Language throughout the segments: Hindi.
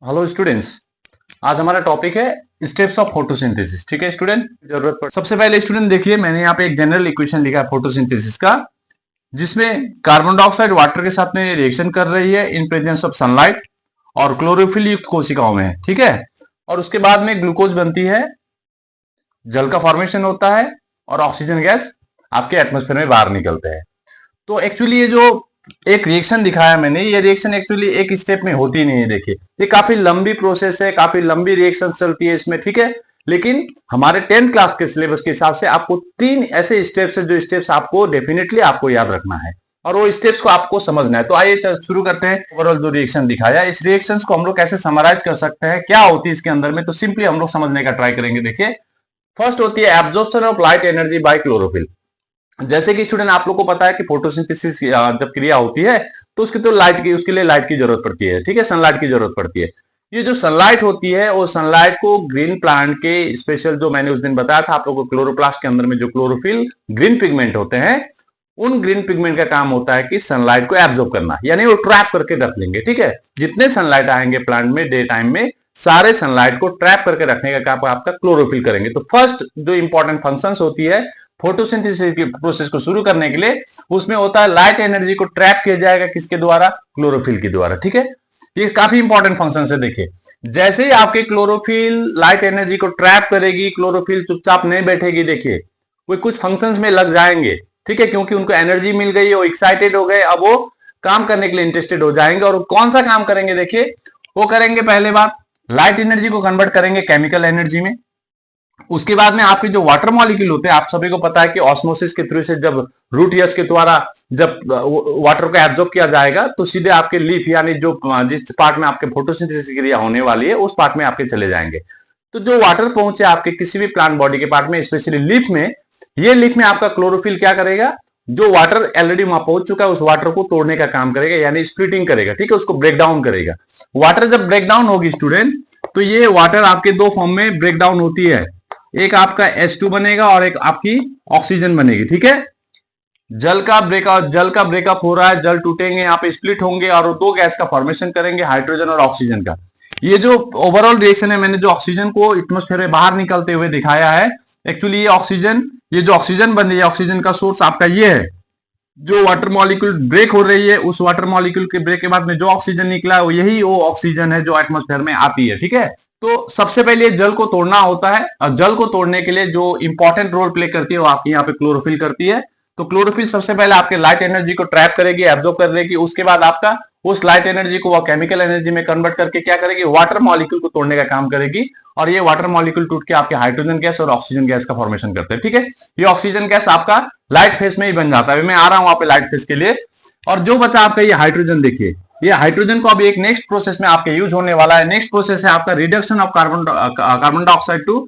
Hello students. आज हमारा टॉपिक है स्टेप्स ऑफ फोटोसिंथेसिस। ठीक है स्टूडेंट, जरूरत पड़ सबसे पहले स्टूडेंट देखिए, मैंने यहाँ पे एक जनरल इक्वेशन लिखा है फोटोसिंथेसिस का, जिसमें कार्बन डाइऑक्साइड वाटर के साथ में रिएक्शन कर रही है इन प्रेजेंस ऑफ सनलाइट और क्लोरोफिल युक्त कोशिकाओं में। ठीक है, और उसके बाद में ग्लूकोज बनती है, जल का फॉर्मेशन होता है और ऑक्सीजन गैस आपके एटमोस्फेयर में बाहर निकलते हैं। तो एक्चुअली ये जो एक रिएक्शन दिखाया मैंने, ये रिएक्शन एक्चुअली एक स्टेप में होती नहीं है। देखिए, ये काफी लंबी प्रोसेस है, काफी लंबी रिएक्शन चलती है इसमें। ठीक है, लेकिन हमारे 10th क्लास के सिलेबस के हिसाब से आपको 3 ऐसे स्टेप्स है जो स्टेप्स आपको डेफिनेटली आपको याद रखना है और वो स्टेप्स को आपको समझना है। तो आइए शुरू करते हैं। ओवरऑल जो रिएक्शन दिखाया, इस रिएक्शंस को हम लोग कैसे समराइज कर सकते हैं, क्या होती है इसके अंदर में, तो सिंपली हम लोग समझने का ट्राई करेंगे। देखिए, फर्स्ट होती है absorption of light energy by chlorophyll. जैसे कि स्टूडेंट आप लोग को पता है कि फोटोसिंथेसिस जब क्रिया होती है तो उसकी तो लाइट की उसके लिए लाइट की जरूरत पड़ती है। ठीक है, सनलाइट की जरूरत पड़ती है। ये जो सनलाइट होती है वो सनलाइट को ग्रीन प्लांट के स्पेशल, जो मैंने उस दिन बताया था आप लोगों को, क्लोरोप्लास्ट के अंदर में जो क्लोरोफिल ग्रीन पिगमेंट होते हैं, उन ग्रीन पिगमेंट का काम होता है कि सनलाइट को एब्जॉर्ब करना, यानी वो ट्रैप करके रख लेंगे। ठीक है, जितने सनलाइट आएंगे प्लांट में डे टाइम में, सारे सनलाइट को ट्रैप करके रखने का काम आपका क्लोरोफिल करेंगे। तो फर्स्ट जो इंपॉर्टेंट फंक्शंस होती है फोटोसिंथेसिस की प्रोसेस को शुरू करने के लिए, उसमें होता है लाइट एनर्जी को ट्रैप किया जाएगा किसके द्वारा, क्लोरोफिल के द्वारा। ठीक है, ये काफी इंपॉर्टेंट फंक्शन है। देखिए, जैसे ही आपके क्लोरोफिल लाइट एनर्जी को ट्रैप करेगी, क्लोरोफिल चुपचाप नहीं बैठेगी। देखिए, वो कुछ फंक्शंस में लग जाएंगे। ठीक है, क्योंकि उनको एनर्जी मिल गई है, वो एक्साइटेड हो गए, अब वो काम करने के लिए इंटरेस्टेड हो जाएंगे। और कौन सा काम करेंगे, देखिए वो करेंगे, पहले बात लाइट एनर्जी को कन्वर्ट करेंगे केमिकल एनर्जी में। उसके बाद में आपके जो वाटर मॉलिक्यूल होते हैं, आप सभी को पता है कि ऑस्मोसिस के थ्रू से जब रूट यस के द्वारा जब वाटर को एब्जॉर्ब किया जाएगा तो सीधे आपके लीफ, यानी जो जिस पार्ट में आपके फोटोसिंथेसिस क्रिया होने वाली है उस पार्ट में आपके चले जाएंगे। तो जो वाटर पहुंचे आपके किसी भी प्लांट बॉडी के पार्ट में, स्पेशली लीफ में, ये लीफ में आपका क्लोरोफिल क्या करेगा, जो वाटर ऑलरेडी वहां पहुंच चुका है उस वाटर को तोड़ने का काम करेगा, यानी स्प्लिटिंग करेगा। ठीक है, उसको ब्रेक डाउन करेगा। वाटर जब ब्रेक डाउन होगी स्टूडेंट, तो ये वाटर आपके दो फॉर्म में ब्रेक डाउन होती है, एक आपका H2 बनेगा और एक आपकी ऑक्सीजन बनेगी। ठीक है, जल का ब्रेकअप हो रहा है, जल टूटेंगे, यहाँ पे स्प्लिट होंगे और दो गैस का फॉर्मेशन करेंगे, हाइड्रोजन और ऑक्सीजन का। ये जो ओवरऑल रिएक्शन है, मैंने जो ऑक्सीजन को एटमॉस्फेयर में बाहर निकलते हुए दिखाया है, एक्चुअली ये जो ऑक्सीजन बन रही है, ऑक्सीजन का सोर्स आपका ये है। जो वाटर मॉलिक्यूल ब्रेक हो रही है, उस वाटर मॉलिक्यूल के ब्रेक के बाद में जो ऑक्सीजन निकला है, यही वो ऑक्सीजन है जो एटमॉस्फेयर में आती है। ठीक है, तो सबसे पहले जल को तोड़ना होता है और जल को तोड़ने के लिए जो इंपॉर्टेंट रोल प्ले करती है वो आपकी यहाँ पे क्लोरोफिल करती है। तो क्लोरोफिल सबसे पहले आपके लाइट एनर्जी को ट्रैप करेगी, एब्जॉर्ब कर लेगी। उसके बाद आपका उस लाइट एनर्जी को वो केमिकल एनर्जी में कन्वर्ट करके क्या करेगी, वाटर मॉलिक्यूल को तोड़ने का काम करेगी और ये वाटर मॉलिक्यूल टूट के आपके हाइड्रोजन गैस और ऑक्सीजन गैस का फॉर्मेशन करते हैं। ठीक है, ये ऑक्सीजन गैस आपका लाइट फेस में ही बन जाता है। मैं आ रहा हूं वहां पे लाइट फेस के लिए। और जो बचा आपका ये हाइड्रोजन, देखिए ये हाइड्रोजन को अब एक नेक्स्ट प्रोसेस में आपके यूज होने वाला है। नेक्स्ट प्रोसेस है आपका reduction of carbon dioxide to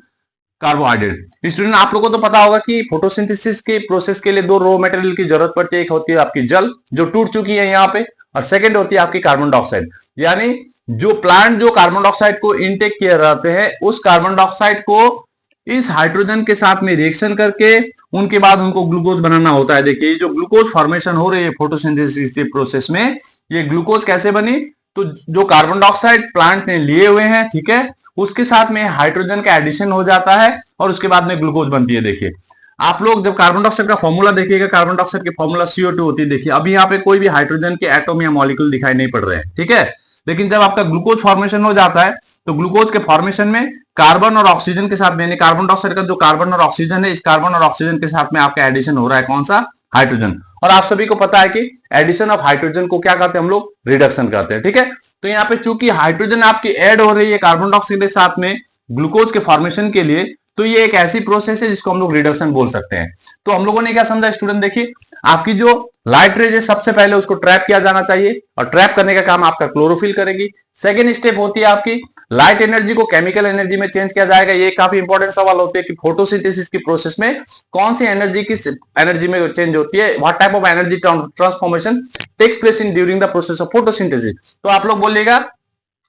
carbohydrate. Student आप लोगों को तो पता होगा कि फोटोसिंथेसिस के प्रोसेस के लिए दो रॉ मटेरियल की जरूरत पड़ती है। एक होती है आपकी जल जो टूट चुकी है यहाँ पे, और सेकंड होती है आपकी कार्बन डाइऑक्साइड। यानी जो प्लांट जो कार्बन डाइऑक्साइड को इनटेक किए रहते हैं, उस कार्बन डाइऑक्साइड को इस हाइड्रोजन के साथ में रिएक्शन करके उनके बाद उनको ग्लूकोज बनाना होता है। देखिए, जो ग्लूकोज फॉर्मेशन हो रही है फोटोसिंथेसिस के प्रोसेस में, ये ग्लूकोज कैसे बनी, तो जो कार्बन डाइऑक्साइड प्लांट ने लिए हुए हैं, ठीक है, उसके साथ में हाइड्रोजन का एडिशन हो जाता है और उसके बाद में ग्लूकोज बनती है। देखिए, आप लोग जब कार्बन डाइऑक्साइड का फॉर्मूला देखिएगा, कार्बन डाइऑक्साइड की फॉर्मूला CO2 होती है। देखिए, अभी यहाँ पे कोई भी हाइड्रोजन के एटम या मॉलिक्यूल दिखाई नहीं पड़ रहे हैं। ठीक है, लेकिन जब आपका ग्लूकोज फॉर्मेशन हो जाता है तो ग्लूकोज के फॉर्मेशन में कार्बन और ऑक्सीजन के साथ में, यानी कार्बन डाइऑक्साइड का जो कार्बन और ऑक्सीजन है, इस कार्बन और ऑक्सीजन के साथ में आपका एडिशन हो रहा है, कौन सा, हाइड्रोजन। और आप सभी को पता है कि एडिशन ऑफ हाइड्रोजन को क्या कहते हैं हम लोग, रिडक्शन कहते हैं। ठीक है, तो यहाँ पे चूंकि हाइड्रोजन आपकी ऐड हो रही है कार्बन डाइऑक्साइड के साथ में ग्लूकोज के फॉर्मेशन के लिए, तो ये एक ऐसी प्रोसेस है जिसको हम लोग रिडक्शन बोल सकते हैं। तो हम लोगों ने क्या समझा स्टूडेंट, देखिए आपकी जो लाइट रेज है सबसे पहले उसको ट्रैप किया जाना चाहिए और ट्रैप करने का काम आपका क्लोरोफिल करेगी। सेकेंड स्टेप होती है आपकी लाइट एनर्जी को केमिकल एनर्जी में चेंज किया जाएगा। ये काफी इंपॉर्टेंट सवाल होते हैं कि फोटोसिंथेसिस की प्रोसेस में कौन सी एनर्जी किस एनर्जी में चेंज होती है, what type of energy transformation takes place in during the process of photosynthesis. तो आप लोग बोलिएगा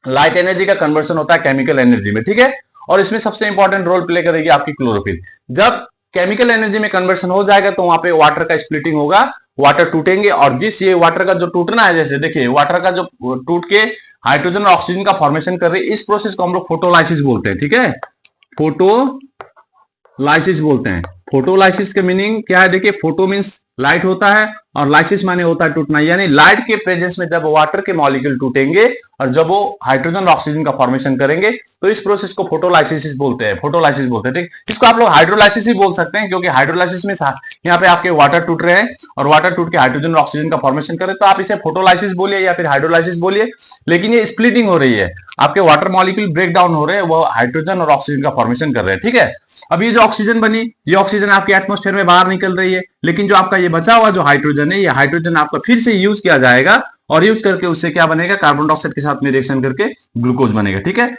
लाइट एनर्जी का कन्वर्सन होता है केमिकल एनर्जी में। ठीक है, और इसमें सबसे इंपॉर्टेंट रोल प्ले करेगी आपकी क्लोरोफिल। जब केमिकल एनर्जी में कन्वर्सन हो जाएगा तो वहां पे वाटर का स्प्लिटिंग होगा, वाटर टूटेंगे और जिस ये वाटर का जो टूटना है, जैसे देखिए वाटर का जो टूट के हाइड्रोजन और ऑक्सीजन का फॉर्मेशन कर रही है। इस प्रोसेस को हम लोग फोटोलाइसिस बोलते हैं, ठीक है, फोटोलाइसिस बोलते हैं। फोटोलाइसिस के मीनिंग क्या है, देखिए फोटो मीन्स लाइट होता है और लाइसिस माने होता है टूटना, यानी लाइट के प्रेजेंस में जब वाटर के मॉलिक्यूल टूटेंगे और जब वो हाइड्रोजन और ऑक्सीजन का फॉर्मेशन करेंगे तो इस प्रोसेस को फोटोलाइसिस बोलते हैं, फोटोलाइसिस बोलते हैं, ठीक। इसको आप लोग हाइड्रोलाइसिस ही बोल सकते हैं, क्योंकि हाइड्रोलाइसिस में यहाँ पे आपके वाटर टूट रहे हैं और वाटर टूट के हाइड्रोजन और ऑक्सीजन का फॉर्मेशन करे तो आप इसे फोटोलाइसिस बोलिए या फिर हाइड्रोलाइसिस बोलिए, लेकिन ये स्प्लिटिंग हो रही है, आपके वाटर मॉलिक्यूल ब्रेक डाउन हो रहे हैं, वो हाइड्रोजन और ऑक्सीजन का फॉर्मेशन कर रहे हैं, ठीक है। अब ये जो ऑक्सीजन बनी, ये ऑक्सीजन आपके एटमॉस्फेयर में बाहर निकल रही है, लेकिन जो आपका ये बचा हुआ जो हाइड्रोजन है, ये हाइड्रोजन आपका फिर से यूज किया जाएगा और यूज करके उससे क्या बनेगा, कार्बन डाइऑक्साइड के साथ में रिएक्शन करके ग्लूकोज बनेगा, ठीक है।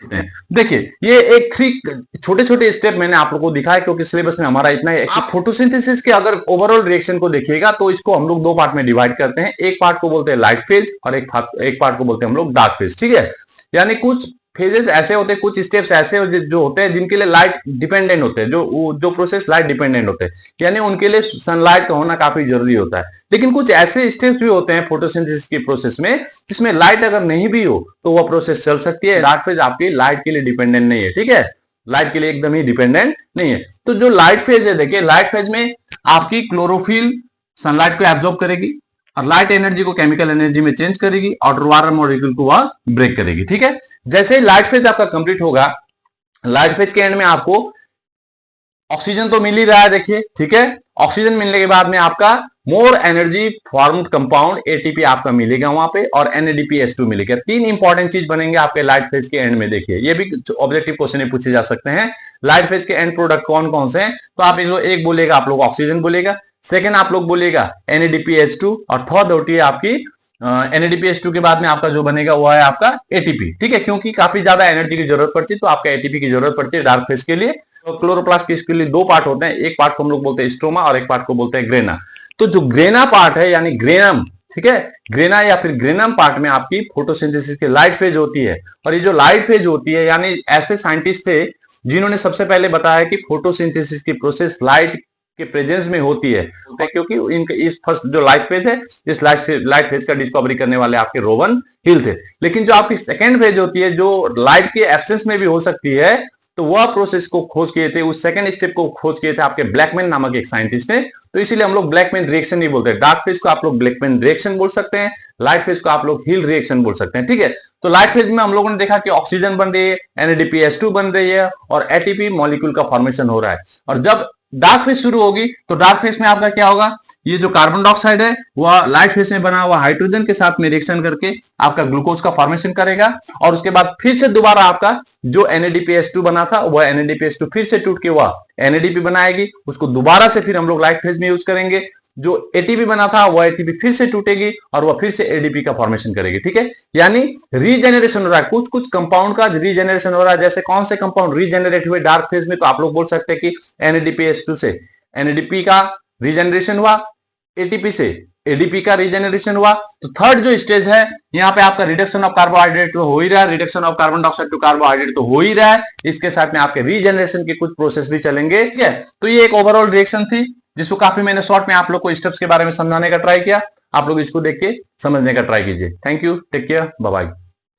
देखिए ये एक 3 छोटे छोटे स्टेप मैंने आप लोगों को दिखाया, क्योंकि सिलेबस में हमारा इतना है। आप फोटोसिंथेसिस के अगर ओवरऑल रिएक्शन को देखिएगा तो इसको हम लोग 2 पार्ट में डिवाइड करते हैं। एक पार्ट को बोलते हैं लाइट फेज और एक पार्ट को बोलते हैं हम लोग डार्क फेज, ठीक है। यानी कुछ फेजेस ऐसे होते हैं, कुछ स्टेप्स ऐसे जो होते हैं जिनके लिए लाइट डिपेंडेंट होते हैं, जो प्रोसेस लाइट डिपेंडेंट होते हैं, यानी उनके लिए सनलाइट का होना काफी जरूरी होता है। लेकिन कुछ ऐसे स्टेप्स भी होते हैं फोटोसिंथेसिस की प्रोसेस में जिसमें लाइट अगर नहीं भी हो तो वह प्रोसेस चल सकती है। डार्क फेज आपकी लाइट के लिए डिपेंडेंट नहीं है, ठीक है, लाइट के लिए एकदम ही डिपेंडेंट नहीं है। तो जो लाइट फेज है, देखिए लाइट फेज में आपकी क्लोरोफिल सनलाइट को एब्जॉर्ब करेगी और लाइट एनर्जी को केमिकल एनर्जी में चेंज करेगी और वाटर मॉलिक्यूल को वह ब्रेक करेगी, ठीक है। जैसे ही लाइट फेज आपका कंप्लीट होगा, लाइट फेज के एंड में आपको ऑक्सीजन तो मिल ही रहा है, देखिए, ठीक है। ऑक्सीजन मिलने के बाद में आपका more energy formed compound ATP आपका मिलेगा वहां पे और NADPH2 मिलेगा। 3 इंपॉर्टेंट चीज बनेंगे आपके लाइट फेज के एंड में। देखिए ये भी ऑब्जेक्टिव क्वेश्चन पूछे जा सकते हैं, लाइट फेज के एंड प्रोडक्ट कौन कौन से हैं, तो आप एक बोलेगा आप लोग ऑक्सीजन बोलेगा, सेकेंड आप लोग बोलेगा NADPH2 और थर्ड होती है आपकी NADPH2 के बाद में आपका जो बनेगा वो है आपका ATP, ठीक है, क्योंकि काफी ज्यादा एनर्जी की जरूरत पड़ती है तो आपका ATP की जरूरत पड़ती है डार्क फेज के लिए। तो क्लोरोप्लास्ट के इसके लिए 2 पार्ट होते हैं, एक पार्ट को हम लोग बोलते हैं स्ट्रोमा और एक पार्ट को बोलते हैं ग्रेना। तो जो ग्रेना पार्ट है यानी ग्रेनम, ठीक है, ग्रेना या फिर ग्रेनम पार्ट में आपकी फोटोसिंथेसिस की लाइट फेज होती है। और ये जो लाइट फेज होती है, यानी ऐसे साइंटिस्ट थे जिन्होंने सबसे पहले बताया कि फोटोसिंथेसिस की प्रोसेस लाइट के प्रेजेंस में होती है, क्योंकि इनके इस फर्स्ट जो लाइट फेज है, इस लाइट फेज का डिस्कवरी करने वाले आपके रोवन हिल थे। लेकिन जो आपकी सेकेंड फेज होती है जो लाइट के एब्सेंस में भी हो सकती है, तो वह प्रोसेस को खोज किए थे, उस सेकंड स्टेप को खोज किए थे आपके ब्लैकमैन नामक एक साइंटिस्ट ने। तो इसीलिए हम लोग ब्लैकमैन रिएक्शन नहीं बोलते, डार्क फेज को आप लोग ब्लैकमैन रिएक्शन बोल सकते हैं, लाइट फेज को आप लोग हिल रिएक्शन बोल सकते हैं, ठीक है। तो लाइट फेज में हम लोगों ने देखा कि ऑक्सीजन बन रही है, NADPH2 बन रही है और ATP मॉलिक्यूल का फॉर्मेशन हो रहा है। और जब डार्क फेज शुरू होगी तो डार्क फेज में आपका क्या होगा, ये जो कार्बन डाइऑक्साइड है वह लाइट फेज में बना हुआ हाइड्रोजन के साथ में रिएक्शन करके आपका ग्लूकोज का फॉर्मेशन करेगा और उसके बाद फिर से दोबारा आपका जो NADPH2 बना था वह NADPH2 फिर से टूट के वह NADP बनाएगी, उसको दोबारा से फिर हम लोग लाइट फेज में यूज करेंगे। जो ATP बना था वह ATP फिर से टूटेगी और वह फिर से ADP का फॉर्मेशन करेगी, ठीक है। यानी रीजेनरेशन हो रहा है, कुछ कुछ कंपाउंड का रीजेनरेशन हो रहा है। जैसे कौन से कंपाउंड रीजेनरेट हुए डार्क फेज में, तो आप लोग बोल सकते हैं कि NADPH2 से NADP का रीजेनरेशन हुआ, ATP से ADP का रीजेनरेशन हुआ। तो थर्ड जो स्टेज है यहाँ पे आपका रिडक्शन ऑफ कार्बोहाइड्रेट तो हो ही रहा है, reduction of carbon dioxide to carbohydrate तो हो ही रहा है, इसके साथ में आपके रीजेनरेशन के कुछ प्रोसेस भी चलेंगे, ठीक है। तो ये एक ओवरऑल रिएक्शन थी जिसको काफी मैंने शॉर्ट में आप लोग को स्टेप्स के बारे में समझाने का ट्राई किया। आप लोग इसको देख के समझने का ट्राई कीजिए। Thank you, take care, bye bye.